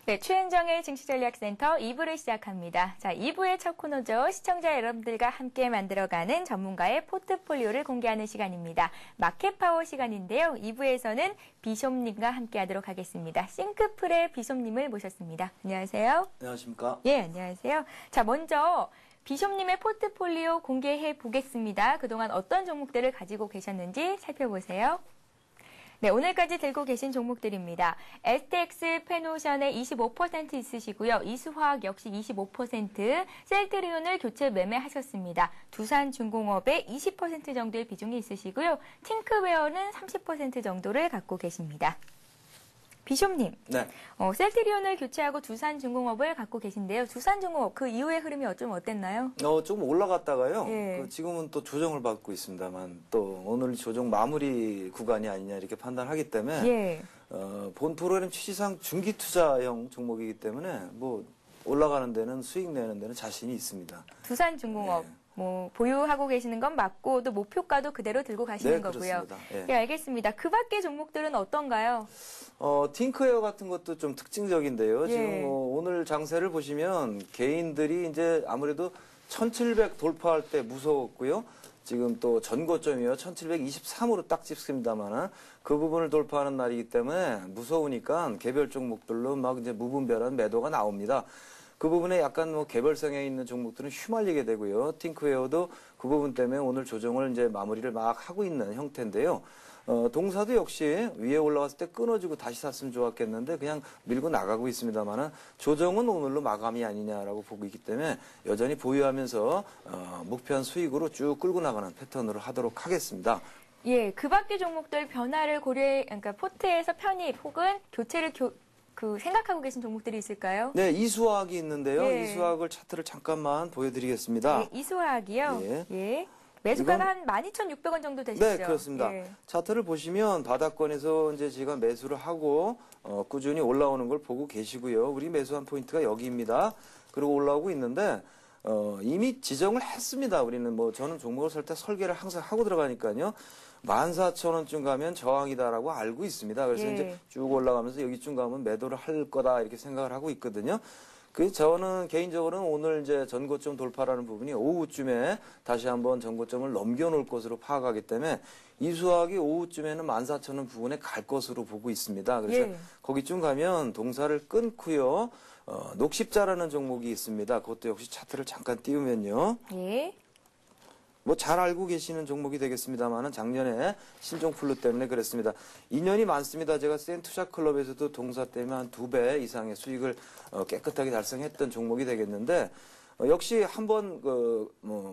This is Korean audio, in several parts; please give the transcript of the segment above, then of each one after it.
네, 최은정의 증시전략센터 2부를 시작합니다. 자, 2부의 첫 코너죠. 시청자 여러분들과 함께 만들어가는 전문가의 포트폴리오를 공개하는 시간입니다. 마켓파워 시간인데요. 2부에서는 비숍님과 함께 하도록 하겠습니다. 싱크풀의 비숍님을 모셨습니다. 안녕하세요. 안녕하십니까? 예, 안녕하세요. 자, 먼저 비숍님의 포트폴리오 공개해 보겠습니다. 그동안 어떤 종목들을 가지고 계셨는지 살펴보세요. 네, 오늘까지 들고 계신 종목들입니다. STX 페노션에 25% 있으시고요. 이수화학 역시 25%, 셀트리온을 교체 매매하셨습니다. 두산중공업에 20% 정도의 비중이 있으시고요. 팅크웨어는 30% 정도를 갖고 계십니다. 비숍님, 네. 셀트리온을 교체하고 두산중공업을 갖고 계신데요. 두산중공업 그 이후의 흐름이 좀 어땠나요? 조금 올라갔다가요. 예. 지금은 또 조정을 받고 있습니다만 또 오늘 조정 마무리 구간이 아니냐 이렇게 판단하기 때문에 예. 본 프로그램 취지상 중기 투자형 종목이기 때문에 뭐 올라가는 데는 수익 내는 데는 자신이 있습니다. 두산중공업. 예. 보유하고 계시는 건 맞고 또 목표가도 그대로 들고 가시는 네, 거고요. 그렇습니다. 예. 예, 알겠습니다. 그 밖의 종목들은 어떤가요? 팅크웨어 같은 것도 좀 특징적인데요. 예. 지금 오늘 장세를 보시면 개인들이 이제 아무래도 1700 돌파할 때 무서웠고요. 지금 또 전고점이요. 1723으로 딱 찍습니다만은 그 부분을 돌파하는 날이기 때문에 무서우니까 개별 종목들로 막 이제 무분별한 매도가 나옵니다. 그 부분에 약간 개별성에 있는 종목들은 휘말리게 되고요. 팅크웨어도 그 부분 때문에 오늘 조정을 이제 마무리를 막 하고 있는 형태인데요. 동사도 역시 위에 올라갔을 때 끊어지고 다시 샀으면 좋았겠는데 그냥 밀고 나가고 있습니다만은 조정은 오늘로 마감이 아니냐라고 보고 있기 때문에 여전히 보유하면서 목표한 수익으로 쭉 끌고 나가는 패턴으로 하도록 하겠습니다. 예, 그 밖의 종목들 변화를 그러니까 포트에서 편입 혹은 교체를 생각하고 계신 종목들이 있을까요? 네, 이수화학이 있는데요. 예. 이수화학을 차트를 잠깐만 보여드리겠습니다. 네, 이수화학이요. 예. 예. 매수가가 한 12,600원 정도 되시죠? 네, 그렇습니다. 예. 차트를 보시면 바닥권에서 이제 제가 매수를 하고 꾸준히 올라오는 걸 보고 계시고요. 우리 매수한 포인트가 여기입니다. 그리고 올라오고 있는데 이미 지정을 했습니다. 우리는 저는 종목을 살 때 설계를 항상 하고 들어가니까요. 14,000원쯤 가면 저항이다라고 알고 있습니다. 그래서 예. 이제 쭉 올라가면서 여기쯤 가면 매도를 할 거다 이렇게 생각을 하고 있거든요. 저는 개인적으로는 오늘 이제 전고점 돌파라는 부분이 오후쯤에 다시 한번 전고점을 넘겨놓을 것으로 파악하기 때문에 이수학이 오후쯤에는 14,000원 부근에 갈 것으로 보고 있습니다. 그래서 예. 거기쯤 가면 동사를 끊고요. 녹십자라는 종목이 있습니다. 그것도 역시 차트를 잠깐 띄우면요. 예. 잘 알고 계시는 종목이 되겠습니다만은 작년에 신종플루 때문에 그랬습니다. 인연이 많습니다. 제가 센투자클럽에서도 동사 때문에 한 2배 이상의 수익을 깨끗하게 달성했던 종목이 되겠는데 역시 한번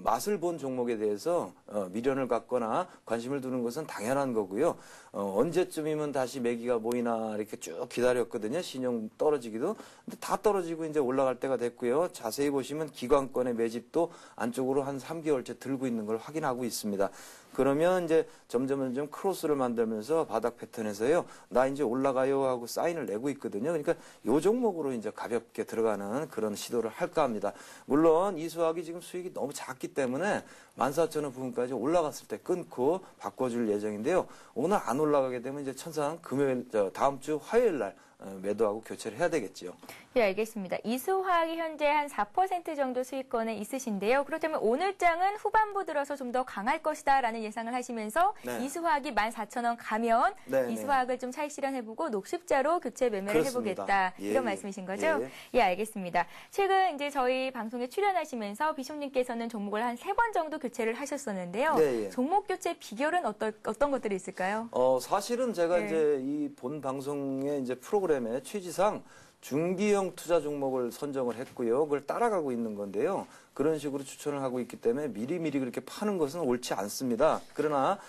맛을 본 종목에 대해서 미련을 갖거나 관심을 두는 것은 당연한 거고요. 언제쯤이면 다시 매기가 모이나 이렇게 쭉 기다렸거든요. 신용 떨어지기도. 근데 다 떨어지고 이제 올라갈 때가 됐고요. 자세히 보시면 기관권의 매집도 안쪽으로 한 3개월째 들고 있는 걸 확인하고 있습니다. 그러면 이제 점점 크로스를 만들면서 바닥 패턴에서요. 나 이제 올라가요 하고 사인을 내고 있거든요. 그러니까 요 종목으로 이제 가볍게 들어가는 그런 시도를 할까 합니다. 물론 이수학이 지금 수익이 너무 작기 때문에 14,000원 부분까지 올라갔을 때 끊고 바꿔줄 예정인데요. 오늘 안 올라가게 되면 이제 천상 금요일, 다음 주 화요일 날 매도하고 교체를 해야 되겠죠. 예, 알겠습니다. 이수화학이 현재 한 4% 정도 수익권에 있으신데요. 그렇다면 오늘 장은 후반부 들어서 좀 더 강할 것이다라는 예상을 하시면서 네. 이수화학이 14,000원 가면 네, 이수화학을 좀 차익 실현해보고 녹십자로 교체 매매를 그렇습니다. 해보겠다. 예, 이런 말씀이신 거죠? 예. 예, 알겠습니다. 최근 이제 저희 방송에 출연하시면서 비숍님께서는 종목을 한 3번 정도 교체를 하셨었는데요. 네, 예. 종목 교체 비결은 어떤 것들이 있을까요? 사실은 제가 네. 이제 이 본 방송의 이제 프로그램의 취지상 중기형 투자 종목을 선정을 했고요. 그걸 따라가고 있는 건데요. 그런 식으로 추천을 하고 있기 때문에 미리미리 그렇게 파는 것은 옳지 않습니다. 그러나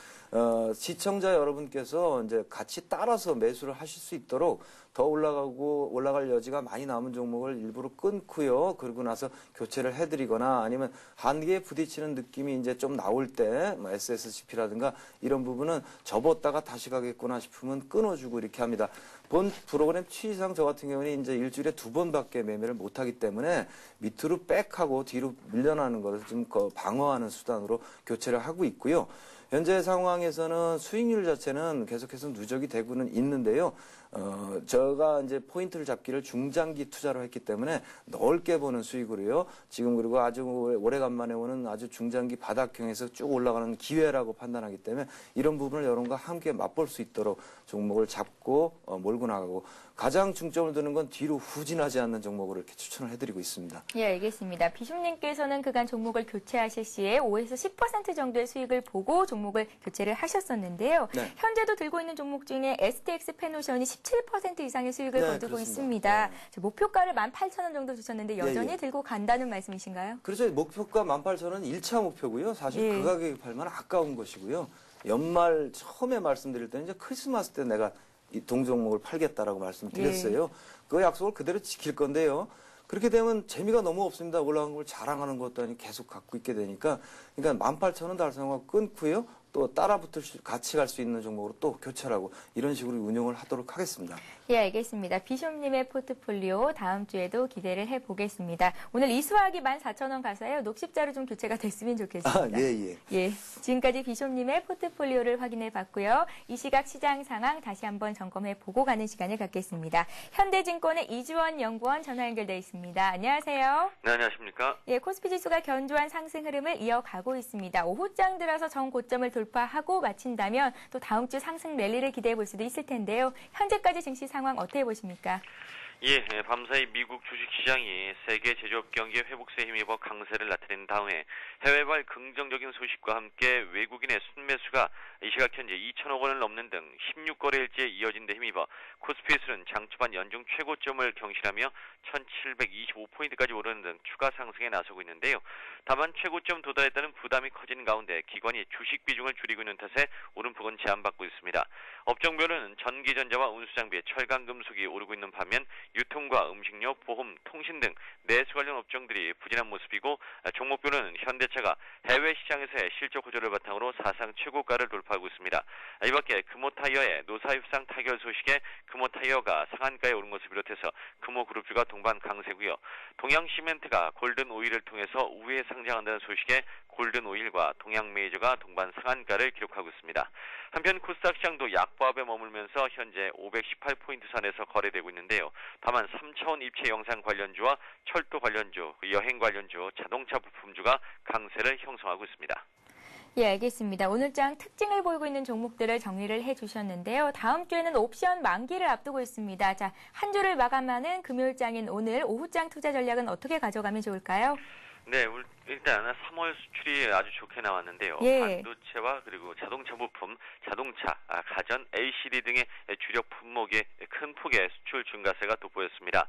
시청자 여러분께서 이제 같이 따라서 매수를 하실 수 있도록 더 올라갈 여지가 많이 남은 종목을 일부러 끊고요. 그러고 나서 교체를 해드리거나 아니면 한계에 부딪히는 느낌이 이제 좀 나올 때 SSCP라든가 이런 부분은 접었다가 다시 가겠구나 싶으면 끊어주고 이렇게 합니다. 본 프로그램 취지상 저 같은 경우는 이제 일주일에 2번밖에 매매를 못하기 때문에 밑으로 백하고 뒤로 밀려나는 것을 좀 방어하는 수단으로 교체를 하고 있고요. 현재 상황에서는 수익률 자체는 계속해서 누적이 되고는 있는데요. 제가 이제 포인트를 잡기를 중장기 투자로 했기 때문에 넓게 보는 수익으로요. 지금 그리고 아주 오래간만에 오는 아주 중장기 바닥형에서 쭉 올라가는 기회라고 판단하기 때문에 이런 부분을 여러분과 함께 맛볼 수 있도록 종목을 잡고 몰고 나가고 가장 중점을 두는 건 뒤로 후진하지 않는 종목으로 이렇게 추천을 해드리고 있습니다. 예, 알겠습니다. 비숍님께서는 그간 종목을 교체하실 시에 5에서 10% 정도의 수익을 보고 종목을 교체를 하셨었는데요. 네. 현재도 들고 있는 종목 중에 STX 페노션이 17% 이상의 수익을 네, 거두고 그렇습니다. 있습니다. 네. 목표가를 18,000원 정도 주셨는데 여전히 예. 들고 간다는 말씀이신가요? 그래서 목표가 18,000원 1차 목표고요. 사실 예. 그 가격에 팔면 아까운 것이고요. 연말 처음에 말씀드릴 때는 이제 크리스마스 때 내가 이 동종목을 팔겠다라고 말씀드렸어요. 그 약속을 그대로 지킬 건데요. 그렇게 되면 재미가 너무 없습니다. 올라간 걸 자랑하는 것도 아니고 계속 갖고 있게 되니까. 그러니까 18,000원 달성하고 끊고요. 또 따라붙을 같이 갈 수 있는 종목으로 또 교체하고 이런 식으로 운영을 하도록 하겠습니다. 예, 알겠습니다. 비숍님의 포트폴리오 다음 주에도 기대를 해보겠습니다. 오늘 이수학이 14,000원 가서요. 녹십자로 좀 교체가 됐으면 좋겠습니다. 예. 예, 지금까지 비숍님의 포트폴리오를 확인해 봤고요. 이 시각 시장 상황 다시 한번 점검해 보고 가는 시간을 갖겠습니다. 현대증권의 이주원 연구원 전화 연결돼 있습니다. 안녕하세요. 네, 안녕하십니까? 예, 코스피 지수가 견조한 상승 흐름을 이어가고 있습니다. 오후장 들어서 전 고점을 돌파하고 마친다면 또 다음 주 상승 랠리를 기대해 볼 수도 있을 텐데요. 현재까지 증시 상황 어떻게 보십니까? 예, 밤사이 미국 주식시장이 세계 제조업 경기 회복세에 힘입어 강세를 나타낸 다음에 해외발 긍정적인 소식과 함께 외국인의 순매수가 이 시각 현재 2천억 원을 넘는 등 16거래일째 이어진 데 힘입어 코스피지수는 장 초반 연중 최고점을 경신하며 1725포인트까지 오르는 등 추가 상승에 나서고 있는데요. 다만 최고점 도달했다는 부담이 커진 가운데 기관이 주식 비중을 줄이고 있는 탓에 오름폭은 제한받고 있습니다. 업종별로는 전기전자와 운수장비, 철강금속이 오르고 있는 반면 유통과 음식료, 보험, 통신 등 내수 관련 업종들이 부진한 모습이고 종목별로는 현대차가 해외 시장에서의 실적 호조를 바탕으로 사상 최고가를 돌파하고 있습니다. 이 밖에 금호타이어의 노사협상 타결 소식에 금호타이어가 상한가에 오른 것을 비롯해서 금호그룹주가 동반 강세고요. 동양시멘트가 골든오일을 통해서 우회에 상장한다는 소식에 골든오일과 동양메이저가 동반 상한가를 기록하고 있습니다. 한편 코스닥 시장도 약보합에 머물면서 현재 518포인트 선에서 거래되고 있는데요. 다만 3차원 입체 영상 관련주와 철도 관련주, 여행 관련주, 자동차 부품주가 강세를 형성하고 있습니다. 예, 알겠습니다. 오늘장 특징을 보이고 있는 종목들을 정리를 해주셨는데요. 다음 주에는 옵션 만기를 앞두고 있습니다. 자, 한 주를 마감하는 금요일장인 오늘 오후장 투자 전략은 어떻게 가져가면 좋을까요? 네, 일단 3월 수출이 아주 좋게 나왔는데요. 예. 반도체와 그리고 자동차 부품, 자동차, 가전, LCD 등의 주력 품목의 큰 폭의 수출 증가세가 돋보였습니다.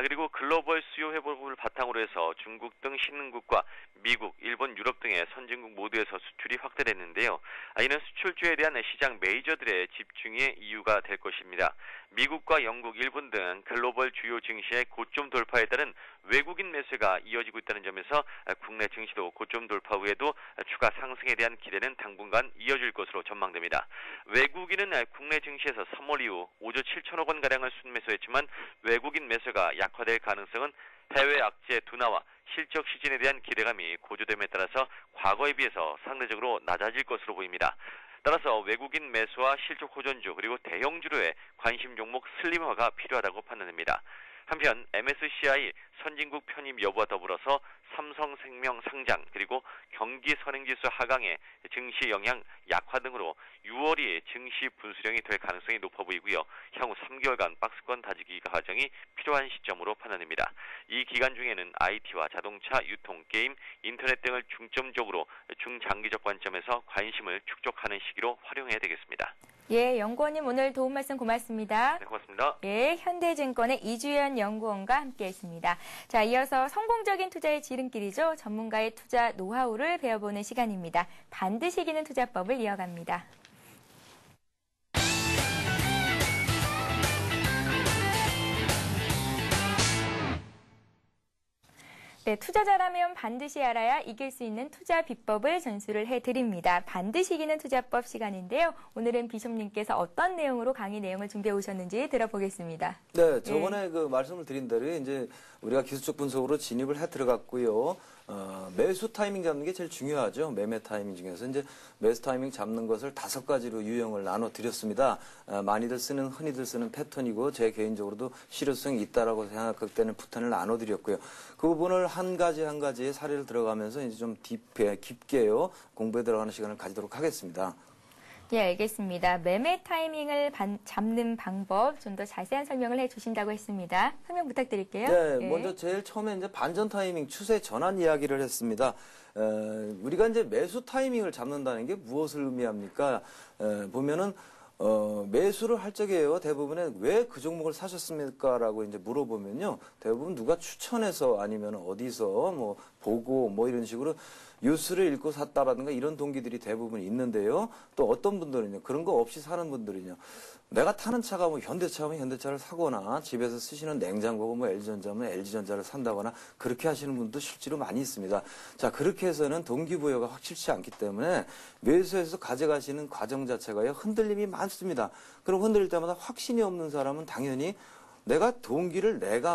그리고 글로벌 수요 회복을 바탕으로 해서 중국 등 신흥국과 미국, 일본, 유럽 등의 선진국 모두에서 수출이 확대됐는데요. 이는 수출주에 대한 시장 메이저들의 집중의 이유가 될 것입니다. 미국과 영국, 일본 등 글로벌 주요 증시의 고점 돌파에 따른 외국인 매수가 이어지고 있다는 점에서 국내 증시도 고점 돌파 후에도 추가 상승에 대한 기대는 당분간 이어질 것으로 전망됩니다. 외국인은 국내 증시에서 3월 이후 5조 7천억 원가량을 순매수했지만 외국인 매수가 약화될 가능성은 해외 악재 둔화와 실적 시즌에 대한 기대감이 고조됨에 따라서 과거에 비해서 상대적으로 낮아질 것으로 보입니다. 따라서 외국인 매수와 실적 호전주 그리고 대형주로의 관심 종목 슬림화가 필요하다고 판단됩니다. 한편 MSCI 선진국 편입 여부와 더불어서 삼성생명 상장 그리고 경기 선행지수 하강의 증시 영향 약화 등으로 6월이 증시 분수령이 될 가능성이 높아 보이고요. 향후 3개월간 박스권 다지기 과정이 필요한 시점으로 판단됩니다. 이 기간 중에는 IT와 자동차, 유통, 게임, 인터넷 등을 중점적으로 중장기적 관점에서 관심을 축적하는 시기로 활용해야 되겠습니다. 예, 연구원님 오늘 도움 말씀 고맙습니다. 네, 고맙습니다. 예, 현대증권의 이주연 연구원과 함께했습니다. 자, 이어서 성공적인 투자의 지름길이죠. 전문가의 투자 노하우를 배워보는 시간입니다. 반드시 이기는 투자법을 이어갑니다. 네, 투자자라면 반드시 알아야 이길 수 있는 투자 비법을 전수를 해드립니다. 반드시 이기는 투자법 시간인데요. 오늘은 비숍님께서 어떤 내용으로 강의 내용을 준비해 오셨는지 들어보겠습니다. 네, 저번에 그 말씀을 드린 대로 이제 우리가 기술적 분석으로 진입을 해 들어갔고요. 매수 타이밍 잡는 게 제일 중요하죠. 매매 타이밍 중에서 이제 매수 타이밍 잡는 것을 5가지로 유형을 나눠 드렸습니다. 흔히들 쓰는 패턴이고 제 개인적으로도 실효성이 있다라고 생각할 때는 패턴을 나눠 드렸고요. 그 부분을 한 가지 한 가지의 사례를 들어가면서 이제 좀 깊게요 공부에 들어가는 시간을 가지도록 하겠습니다. 예, 알겠습니다. 매매 타이밍을 잡는 방법 좀 더 자세한 설명을 해주신다고 했습니다. 설명 부탁드릴게요. 네, 예. 먼저 제일 처음에 이제 반전 타이밍, 추세 전환 이야기를 했습니다. 우리가 이제 매수 타이밍을 잡는다는 게 무엇을 의미합니까? 보면은 매수를 할 적에요. 대부분에 왜 그 종목을 사셨습니까?라고 이제 물어보면요. 대부분 누가 추천해서 아니면 어디서 뭐 보고 뭐 이런 식으로 뉴스를 읽고 샀다라든가 이런 동기들이 대부분 있는데요. 또 어떤 분들은요. 그런 거 없이 사는 분들은요. 내가 타는 차가 뭐 현대차면 현대차를 사거나 집에서 쓰시는 냉장고가 뭐 LG전자면 LG전자를 산다거나 그렇게 하시는 분도 실제로 많이 있습니다. 자, 그렇게 해서는 동기부여가 확실치 않기 때문에 매수해서 가져가시는 과정 자체가요. 흔들림이 많습니다. 그럼 흔들릴 때마다 확신이 없는 사람은 당연히 내가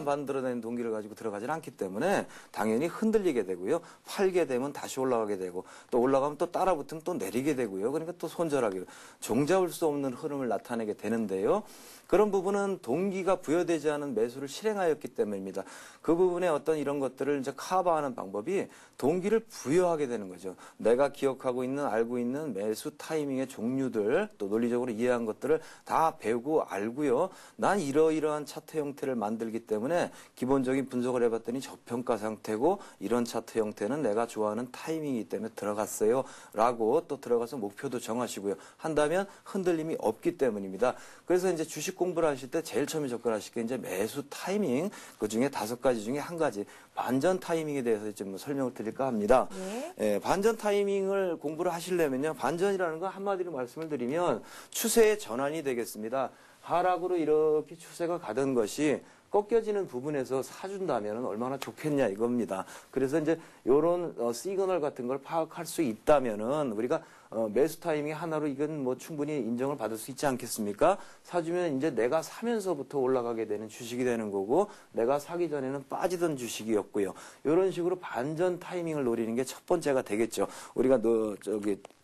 만들어낸 동기를 가지고 들어가지는 않기 때문에 당연히 흔들리게 되고요. 팔게 되면 다시 올라가게 되고 또 올라가면 또 따라붙으면 또 내리게 되고요. 그러니까 또 손절하게 종잡을 수 없는 흐름을 나타내게 되는데요. 그런 부분은 동기가 부여되지 않은 매수를 실행하였기 때문입니다. 그 부분에 어떤 이런 것들을 이제 커버하는 방법이 동기를 부여하게 되는 거죠. 내가 기억하고 있는, 알고 있는 매수 타이밍의 종류들, 또 논리적으로 이해한 것들을 다 배우고 알고요. 난 이러이러한 차트 형태를 만들기 때문에 기본적인 분석을 해봤더니 저평가 상태고 이런 차트 형태는 내가 좋아하는 타이밍이기 때문에 들어갔어요. 라고 또 들어가서 목표도 정하시고요. 한다면 흔들림이 없기 때문입니다. 그래서 이제 주식 공부를 하실 때 제일 처음에 접근하실 게 이제 매수 타이밍, 그 중에 5가지 중에 한 가지 반전 타이밍에 대해서 좀 설명을 드릴까 합니다. 예, 반전 타이밍을 공부를 하시려면요. 반전이라는 건 한마디로 말씀을 드리면 추세의 전환이 되겠습니다. 하락으로 이렇게 추세가 가던 것이 꺾여지는 부분에서 사준다면 얼마나 좋겠냐 이겁니다. 그래서 이제 이런 시그널 같은 걸 파악할 수 있다면은 우리가 매수 타이밍 하나로 이건 뭐 충분히 인정을 받을 수 있지 않겠습니까? 사주면 이제 내가 사면서부터 올라가게 되는 주식이 되는 거고 내가 사기 전에는 빠지던 주식이었고요. 이런 식으로 반전 타이밍을 노리는 게 첫 번째가 되겠죠. 우리가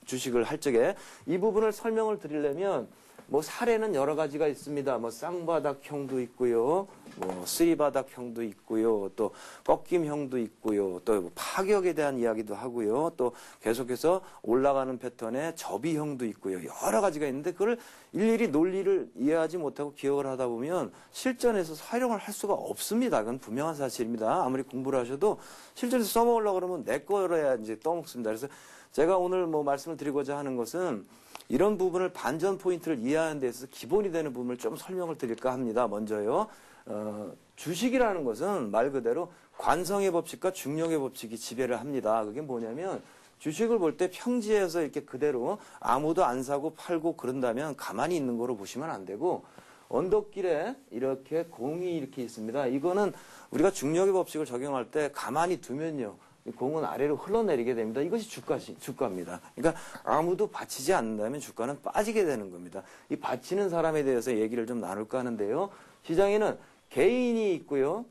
주식을 할 적에 이 부분을 설명을 드리려면 뭐 사례는 여러 가지가 있습니다. 뭐 쌍바닥형도 있고요. 뭐 쓰리바닥형도 있고요. 또 꺾임형도 있고요. 또 파격에 대한 이야기도 하고요. 또 계속해서 올라가는 패턴의 접이형도 있고요. 여러 가지가 있는데 그걸 일일이 논리를 이해하지 못하고 기억을 하다 보면 실전에서 활용을 할 수가 없습니다. 그건 분명한 사실입니다. 아무리 공부를 하셔도 실전에서 써먹으려고 그러면 내 거여야 이제 떠먹습니다. 그래서 제가 오늘 뭐 말씀을 드리고자 하는 것은 이런 부분을 반전 포인트를 이해하는 데 있어서 기본이 되는 부분을 좀 설명을 드릴까 합니다. 먼저요. 주식이라는 것은 말 그대로 관성의 법칙과 중력의 법칙이 지배를 합니다. 그게 뭐냐면 주식을 볼 때 평지에서 이렇게 그대로 아무도 안 사고 팔고 그런다면 가만히 있는 거로 보시면 안 되고 언덕길에 이렇게 공이 이렇게 있습니다. 이거는 우리가 중력의 법칙을 적용할 때 가만히 두면요. 공은 아래로 흘러내리게 됩니다. 이것이 주가입니다. 그러니까 아무도 받치지 않는다면 주가는 빠지게 되는 겁니다. 이 받치는 사람에 대해서 얘기를 좀 나눌까 하는데요. 시장에는 개인이 있고요.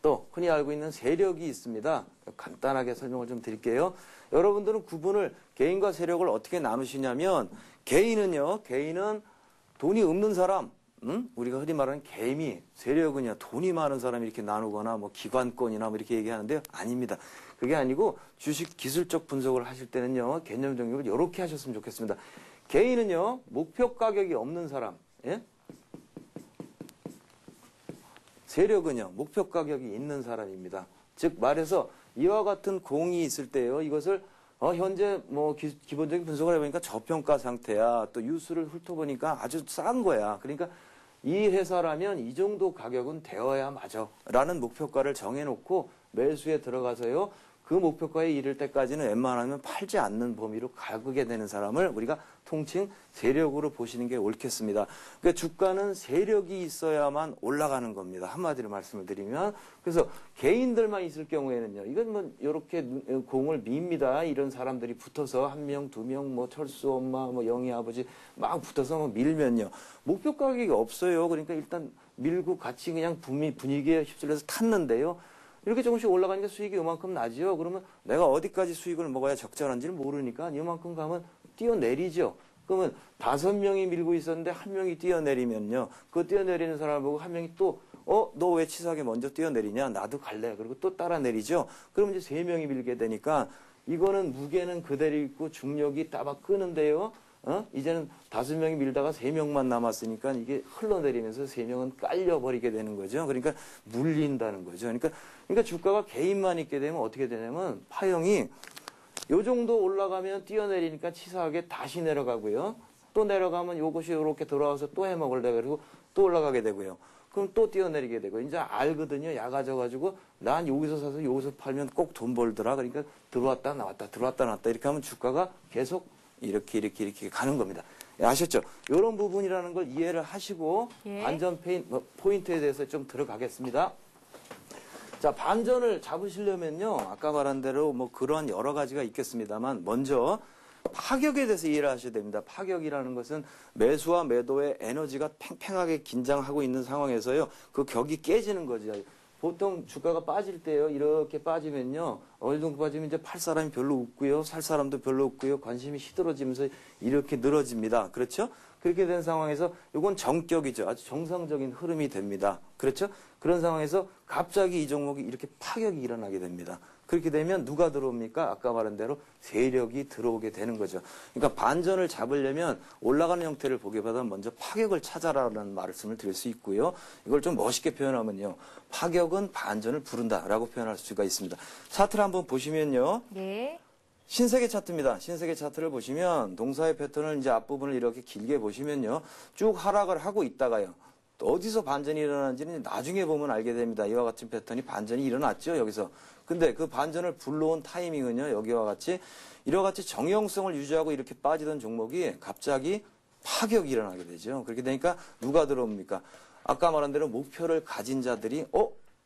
또 흔히 알고 있는 세력이 있습니다. 간단하게 설명을 좀 드릴게요. 여러분들은 구분을 개인과 세력을 어떻게 나누시냐면 개인은 돈이 없는 사람, 우리가 흔히 말하는 개미, 세력은요, 돈이 많은 사람이 이렇게 나누거나, 뭐, 기관권이나 뭐 이렇게 얘기하는데요. 아닙니다. 그게 아니고, 주식 기술적 분석을 하실 때는요, 개념 정립을 이렇게 하셨으면 좋겠습니다. 개인은요, 목표 가격이 없는 사람, 예? 세력은요, 목표 가격이 있는 사람입니다. 즉, 말해서, 이와 같은 공이 있을 때요, 이것을 현재 뭐 기본적인 분석을 해보니까 저평가 상태야. 또 뉴스를 훑어보니까 아주 싼 거야. 그러니까 이 회사라면 이 정도 가격은 되어야 맞아. 라는 목표가를 정해놓고 매수에 들어가서요. 그 목표가에 이를 때까지는 웬만하면 팔지 않는 범위로 가게 되는 사람을 우리가 통칭 세력으로 보시는 게 옳겠습니다. 그러니까 주가는 세력이 있어야만 올라가는 겁니다. 한마디로 말씀을 드리면. 그래서 개인들만 있을 경우에는요. 이건 뭐 이렇게 공을 밉니다. 이런 사람들이 붙어서 한 명, 두 명, 뭐 철수 엄마, 뭐 영희 아버지 막 붙어서 뭐 밀면요. 목표 가격이 없어요. 그러니까 일단 밀고 같이 그냥 분위기에 휩쓸려서 탔는데요. 이렇게 조금씩 올라가니까 수익이 이만큼 나죠. 그러면 내가 어디까지 수익을 먹어야 적절한지를 모르니까 이만큼 가면 뛰어내리죠. 그러면 5명이 밀고 있었는데 1명이 뛰어내리면요. 그 뛰어내리는 사람을 보고 1명이 또 너 왜 치사하게 먼저 뛰어내리냐? 나도 갈래. 그리고 또 따라 내리죠. 그럼 이제 3명이 밀게 되니까 이거는 무게는 그대로 있고 중력이 따박 끄는데요. 이제는 5명이 밀다가 3명만 남았으니까 이게 흘러내리면서 3명은 깔려버리게 되는 거죠. 그러니까 물린다는 거죠. 그러니까 주가가 개인만 있게 되면 어떻게 되냐면 파형이 요 정도 올라가면 뛰어내리니까 치사하게 다시 내려가고요. 또 내려가면 요것이 이렇게 돌아와서 또 해먹을래. 그리고 또 올라가게 되고요. 그럼 또 뛰어내리게 되고 이제 알거든요. 약아져가지고 난 여기서 사서 여기서 팔면 꼭 돈 벌더라. 그러니까 들어왔다 나왔다 들어왔다 나왔다 이렇게 하면 주가가 계속 이렇게 가는 겁니다. 아셨죠? 이런 부분이라는 걸 이해를 하시고 예. 반전 포인트에 대해서 좀 들어가겠습니다. 자, 반전을 잡으시려면요. 아까 말한 대로 뭐 그러한 여러 가지가 있겠습니다만 먼저 파격에 대해서 이해를 하셔야 됩니다. 파격이라는 것은 매수와 매도의 에너지가 팽팽하게 긴장하고 있는 상황에서요. 그 격이 깨지는 거죠. 보통 주가가 빠질 때요. 이렇게 빠지면요. 어느 정도 빠지면 이제 팔 사람이 별로 없고요. 살 사람도 별로 없고요. 관심이 시들어지면서 이렇게 늘어집니다. 그렇죠? 그렇게 된 상황에서 이건 정격이죠. 아주 정상적인 흐름이 됩니다. 그렇죠? 그런 상황에서 갑자기 이 종목이 이렇게 파격이 일어나게 됩니다. 그렇게 되면 누가 들어옵니까? 아까 말한 대로 세력이 들어오게 되는 거죠. 그러니까 반전을 잡으려면 올라가는 형태를 보기보다 먼저 파격을 찾아라는 말씀을 드릴 수 있고요. 이걸 좀 멋있게 표현하면요. 파격은 반전을 부른다라고 표현할 수가 있습니다. 차트를 한번 보시면요. 네. 신세계 차트입니다. 신세계 차트를 보시면 동사의 패턴을 이제 앞부분을 이렇게 길게 보시면요. 쭉 하락을 하고 있다가요. 어디서 반전이 일어나는지는 나중에 보면 알게 됩니다. 이와 같은 패턴이 반전이 일어났죠, 여기서. 근데 그 반전을 불러온 타이밍은요, 여기와 같이 이와 같이 정형성을 유지하고 이렇게 빠지던 종목이 갑자기 파격이 일어나게 되죠. 그렇게 되니까 누가 들어옵니까? 아까 말한 대로 목표를 가진 자들이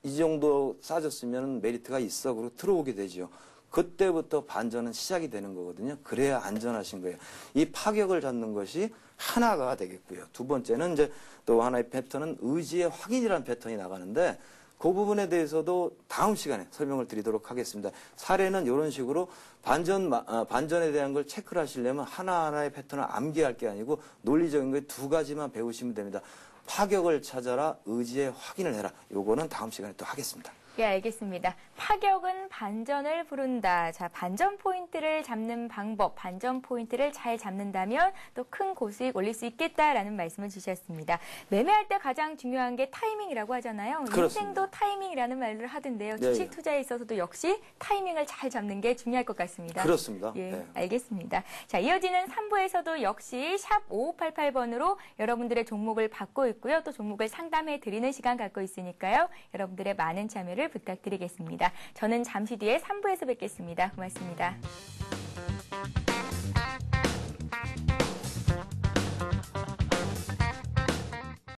이 정도 싸졌으면 메리트가 있어. 그리고 들어오게 되죠. 그때부터 반전은 시작이 되는 거거든요. 그래야 안전하신 거예요. 이 파격을 잡는 것이 하나가 되겠고요. 두 번째는 이제 또 하나의 패턴은 의지의 확인이라는 패턴이 나가는데 그 부분에 대해서도 다음 시간에 설명을 드리도록 하겠습니다. 사례는 이런 식으로 반전에 대한 걸 체크를 하시려면 하나하나의 패턴을 암기할 게 아니고 논리적인 거 2가지만 배우시면 됩니다. 파격을 찾아라, 의지의 확인을 해라. 요거는 다음 시간에 또 하겠습니다. 예, 알겠습니다. 파격은 반전을 부른다. 자, 반전 포인트를 잡는 방법, 반전 포인트를 잘 잡는다면 또 큰 고수익 올릴 수 있겠다라는 말씀을 주셨습니다. 매매할 때 가장 중요한 게 타이밍이라고 하잖아요. 그렇습니다. 인생도 타이밍이라는 말을 하던데요. 네, 주식 투자에 있어서도 역시 타이밍을 잘 잡는 게 중요할 것 같습니다. 그렇습니다. 예, 네. 알겠습니다. 자, 이어지는 3부에서도 역시 샵 5588번으로 여러분들의 종목을 받고 있고요. 또 종목을 상담해 드리는 시간 갖고 있으니까요. 여러분들의 많은 참여를 부탁드리겠습니다. 저는 잠시 뒤에 3부에서 뵙겠습니다. 고맙습니다.